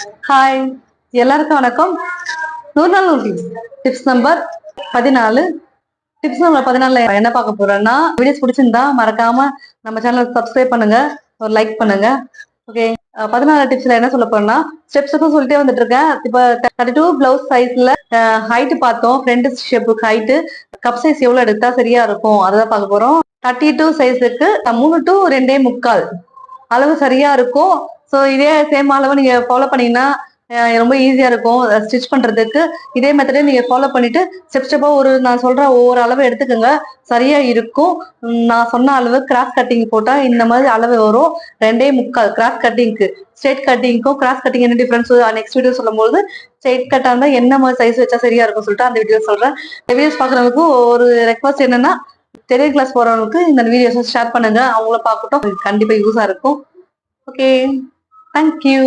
Hi, எல்லாருக்கும் வணக்கம். 100 நாள் டிப்ஸ் நம்பர் 14. டிப்ஸ் நம்பர் 14 என்ன பார்க்க போறேன்னா, வீடியோஸ் பிடிச்சிருந்தா மறக்காம நம்ம சேனலை சப்ஸ்கிரைப் பண்ணுங்க, ஒரு லைக் பண்ணுங்க. ஓகே, 14 டிப்ஸ்ல என்ன சொல்ல போறேன்னா, ஸ்டெப்ஸுக்கும் சொல்லிட்டே வந்துட்டு இருக்கேன். இப்போ 32 பிளவுஸ் சைஸ்ல ஹைட் பார்த்தோம், ஃப்ரண்ட் ஷேப்புக்கு ஹைட்டு, கப் சைஸ் எவ்வளவு எடுத்தா சரியா இருக்கும் அதான் பார்க்க போறோம். 32 சைஸுக்கு 3 to 2.25 அளவு சரியா இருக்கும். ஸோ இதே சேம் அளவு நீங்க ஃபாலோ பண்ணீங்கன்னா ரொம்ப ஈஸியா இருக்கும் ஸ்டிச் பண்றதுக்கு. இதே மெத்தடே நீங்க ஃபாலோ பண்ணிட்டு ஸ்டெப் ஸ்டெப்பா நான் சொல்ற ஒவ்வொரு அளவு எடுத்துக்கோங்க, சரியா இருக்கும். நான் சொன்ன அளவு கிராஸ் கட்டிங் போட்டா இந்த மாதிரி அளவு வரும். 2.25 கிராஸ் கட்டிங்க்கு. ஸ்ட்ரெயிட் கட்டிங்க்கும் கிராஸ் கட்டிங் என்ன டிஃபரன்ஸ் நெக்ஸ்ட் வீடியோ சொல்லும்போது, ஸ்ட்ரெயிட் கட்டா இருந்தா என்ன மாதிரி சைஸ் வச்சா சரியா இருக்கும் சொல்லிட்டு அந்த வீடியோ சொல்றேன். வீடியோஸ் பாக்குறவங்களுக்கு ஒரு ரெக்வஸ்ட் என்னன்னா, டெய்லரிங் கிளாஸ் போறவங்களுக்கு இந்த வீடியோஸ் ஷேர் பண்ணுங்க, அவங்கள பார்க்கட்டும், கண்டிப்பா யூஸா இருக்கும். Okay, thank you.